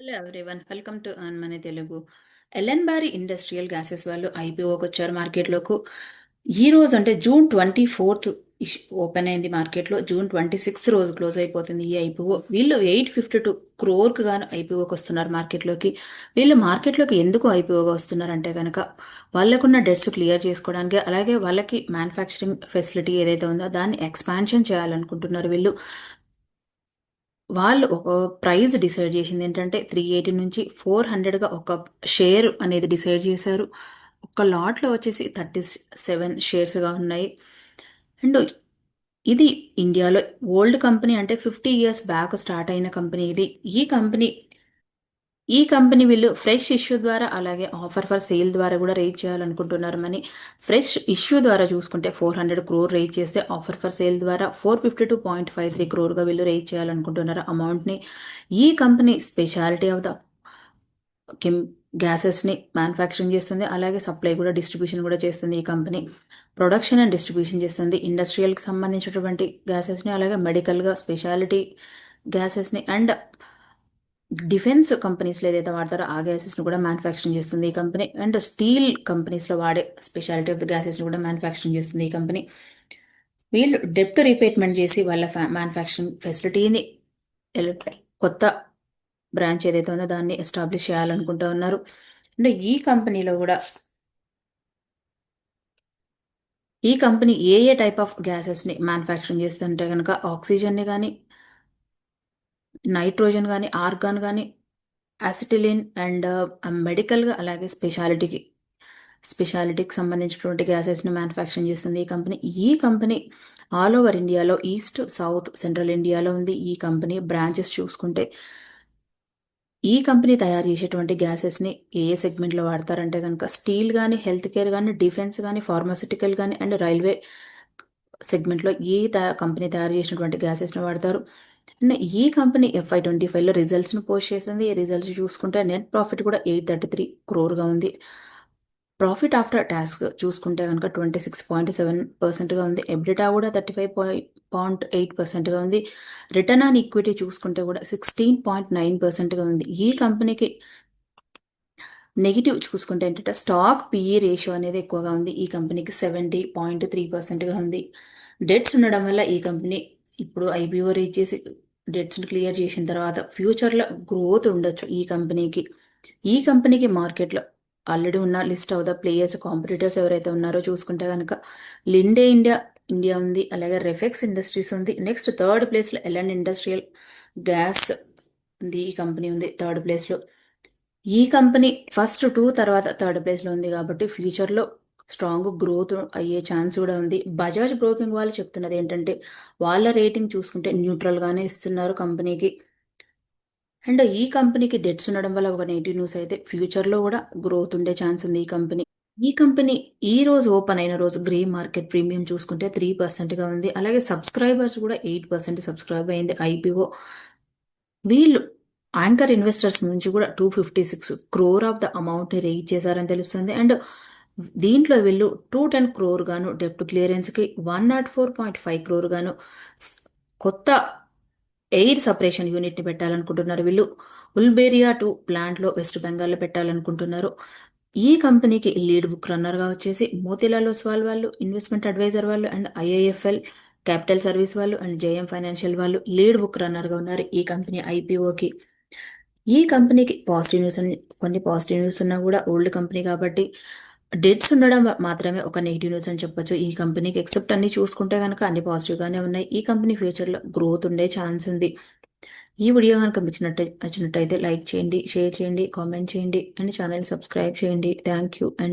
Hello everyone, welcome to an money Telugu. Ellenbarrie industrial gases వాళ్ళు ఐపీఓకి వచ్చారు మార్కెట్లోకి. ఈ రోజు అంటే జూన్ 24 ఓపెన్ అయింది మార్కెట్లో. జూన్ 26 రోజు క్లోజ్ అయిపోతుంది ఈ ఐపీఓ. వీళ్ళు 852 crore గాను ఐపీఓకి వస్తున్నారు మార్కెట్లోకి. వీళ్ళు మార్కెట్లోకి ఎందుకు ఐపీఓగా వస్తున్నారంటే కనుక వాళ్ళకున్న డెట్స్ క్లియర్ చేసుకోవడానికి, అలాగే వాళ్ళకి మ్యానుఫ్యాక్చరింగ్ ఫెసిలిటీ ఏదైతే ఉందో దాన్ని ఎక్స్పాన్షన్ చేయాలనుకుంటున్నారు వీళ్ళు. వాళ్ళు ఒక ప్రైజ్ డిసైడ్ చేసింది ఏంటంటే 380 నుంచి 400గా ఒక షేర్ అనేది డిసైడ్ చేశారు. ఒక లాట్లో వచ్చేసి 37 షేర్స్గా ఉన్నాయి. అండ్ ఇది ఇండియాలో ఓల్డ్ కంపెనీ, అంటే 50 years బ్యాక్ స్టార్ట్ అయిన కంపెనీ ఇది. ఈ కంపెనీ వీళ్ళు ఫ్రెష్ ఇష్యూ ద్వారా, అలాగే ఆఫర్ ఫర్ సేల్ ద్వారా కూడా రేజ్ చేయాలనుకుంటున్నారు మనీ. ఫ్రెష్ ఇష్యూ ద్వారా చూసుకుంటే 400 crore రేజ్ చేస్తే, ఆఫర్ ఫర్ సేల్ ద్వారా 452.53 crore వీళ్ళు రేజ్ చేయాలనుకుంటున్నారు అమౌంట్ని. ఈ కంపెనీ స్పెషాలిటీ ఆఫ్ ద కెమ్ గ్యాసెస్ని మ్యానుఫ్యాక్చరింగ్ చేస్తుంది, అలాగే సప్లై కూడా, డిస్ట్రిబ్యూషన్ కూడా చేస్తుంది. ఈ కంపెనీ ప్రొడక్షన్ అండ్ డిస్ట్రిబ్యూషన్ చేస్తుంది ఇండస్ట్రియల్కి సంబంధించినటువంటి గ్యాసెస్ని, అలాగే మెడికల్గా స్పెషాలిటీ గ్యాసెస్ని, అండ్ డిఫెన్స్ కంపెనీస్లో ఏదైతే వాడతారో ఆ గ్యాసెస్ని కూడా మ్యానుఫ్యాక్చరింగ్ చేస్తుంది ఈ కంపెనీ. అండ్ స్టీల్ కంపెనీస్లో వాడే స్పెషాలిటీ ఆఫ్ ద గ్యాసెస్ని కూడా మ్యానుఫ్యాక్చరింగ్ చేస్తుంది ఈ కంపెనీ. వీళ్ళు డెప్ట్ రీపేమెంట్ చేసి వాళ్ళ మ్యానుఫ్యాక్చరింగ్ ఫెసిలిటీని కొత్త బ్రాంచ్ ఏదైతే ఉందో దాన్ని ఎస్టాబ్లిష్ చేయాలనుకుంటూ ఉన్నారు. అంటే ఈ కంపెనీ ఏ ఏ టైప్ ఆఫ్ గ్యాసెస్ని మ్యానుఫ్యాక్చరింగ్ చేస్తుంటే కనుక ఆక్సిజన్ని కానీ, నైట్రోజన్ కానీ, ఆర్గాన్ కానీ, యాసిటిలిన్, అండ్ మెడికల్గా, అలాగే స్పెషాలిటీకి సంబంధించినటువంటి గ్యాసెస్ని మ్యానుఫ్యాక్చరింగ్ చేస్తుంది ఈ కంపెనీ. ఈ కంపెనీ ఆల్ ఓవర్ ఇండియాలో, ఈస్ట్, సౌత్, సెంట్రల్ ఇండియాలో ఉంది. ఈ కంపెనీ బ్రాంచెస్ చూసుకుంటే ఈ కంపెనీ తయారు చేసేటువంటి గ్యాసెస్ని ఏ ఏ సెగ్మెంట్లో వాడతారంటే కనుక స్టీల్ కానీ, హెల్త్ కేర్ కానీ, డిఫెన్స్ కానీ, ఫార్మాసిటికల్ కానీ, అండ్ రైల్వే సెగ్మెంట్లో కంపెనీ తయారు చేసినటువంటి గ్యాసెస్ని వాడతారు. అండ్ ఈ కంపెనీ FY 2025లో రిజల్ట్స్ను పోస్ట్ చేసింది. ఈ రిజల్ట్స్ చూసుకుంటే నెట్ ప్రాఫిట్ కూడా 833 crore ఉంది. ప్రాఫిట్ ఆఫ్టర్ ట్యాక్స్ చూసుకుంటే కనుక 26.7%గా ఉంది. ఎబ్రిటా కూడా 35.8%గా ఉంది. రిటర్న్ ఆన్ ఈక్విటీ చూసుకుంటే కూడా 16.9%గా ఉంది. ఈ కంపెనీకి నెగిటివ్ చూసుకుంటే ఏంటంటే స్టాక్ పిఈ రేషియో అనేది ఎక్కువగా ఉంది. ఈ కంపెనీకి 70.3%గా ఉంది. డెట్స్ ఉండడం వల్ల ఈ కంపెనీ ఇప్పుడు ఐపీఓ రీచ్ చేసి డెట్స్ని క్లియర్ చేసిన తర్వాత ఫ్యూచర్లో గ్రోత్ ఉండొచ్చు ఈ కంపెనీకి మార్కెట్లో ఆల్రెడీ ఉన్న list of the players, competitors ఎవరైతే ఉన్నారో చూసుకుంటే కనుక లిండే ఇండియా ఉంది, అలాగే రెఫెక్స్ ఇండస్ట్రీస్ ఉంది. నెక్స్ట్ థర్డ్ ప్లేస్లో ఎల్ఎన్ ఇండస్ట్రియల్ గ్యాస్ ఉంది. ఈ కంపెనీ ఉంది థర్డ్ ప్లేస్లో. ఈ కంపెనీ ఫస్ట్ 2 తర్వాత థర్డ్ ప్లేస్లో ఉంది కాబట్టి ఫ్యూచర్లో స్ట్రాంగ్ గ్రోత్ అయ్యే ఛాన్స్ కూడా ఉంది. బజాజ్ బ్రోకింగ్ వాళ్ళు చెప్తున్నది ఏంటంటే వాళ్ళ రేటింగ్ చూసుకుంటే న్యూట్రల్గానే ఇస్తున్నారు కంపెనీకి. అండ్ ఈ కంపెనీకి డెట్స్ ఉండడం వల్ల ఒక నెగిటివ్ న్యూస్ అయితే ఫ్యూచర్లో కూడా గ్రోత్ ఉండే ఛాన్స్ ఉంది ఈ కంపెనీ ఈ రోజు ఓపెన్ అయిన రోజు గ్రే మార్కెట్ ప్రీమియం చూసుకుంటే 3%గా ఉంది. అలాగే సబ్స్క్రైబర్స్ కూడా 8% సబ్స్క్రైబ్ అయింది ఐపీఓ. వీళ్ళు యాంకర్ ఇన్వెస్టర్స్ నుంచి కూడా 256 crore ఆఫ్ ద అమౌంట్ని రేజ్ చేశారని తెలుస్తుంది. అండ్ దీంట్లో వీళ్ళు 210 crore గాను డెప్ట్ క్లియరెన్స్కి, 104.5 crore గాను కొత్త ఎయిర్ సపరేషన్ యూనిట్ని పెట్టాలనుకుంటున్నారు. వీళ్ళు ఉల్బేరియా 2 ప్లాంట్లో వెస్ట్ బెంగాల్లో పెట్టాలనుకుంటున్నారు. ఈ కంపెనీకి లీడ్ బుక్ రన్నర్గా వచ్చేసి మోతీలాల్ ఒస్వాల్ వాళ్ళు, ఇన్వెస్ట్మెంట్ అడ్వైజర్ వాళ్ళు, అండ్ IIFL క్యాపిటల్ సర్వీస్ వాళ్ళు, అండ్ JM ఫైనాన్షియల్ వాళ్ళు లీడ్ బుక్ రన్నర్గా ఉన్నారు ఈ కంపెనీ ఐపీఓకి. ఈ కంపెనీకి పాజిటివ్ న్యూస్ కొన్ని పాజిటివ్ న్యూస్ ఉన్నా కూడా ఓల్డ్ కంపెనీ కాబట్టి డెట్స్ ఉండడం మాత్రమే ఒక నెగిటివ్ న్యూస్ అని చెప్పొచ్చు ఈ కంపెనీకి. ఎక్సెప్ట్ అన్ని చూసుకుంటే కనుక అన్ని పాజిటివ్గానే ఉన్నాయి. ఈ కంపెనీ ఫ్యూచర్లో గ్రోత్ ఉండే ఛాన్స్ ఉంది. ఈ వీడియో కనుక నచ్చినట్టయితే లైక్ చేయండి, షేర్ చేయండి, కామెంట్ చేయండి, అండ్ ఛానల్ సబ్స్క్రైబ్ చేయండి. Thank you. అండ్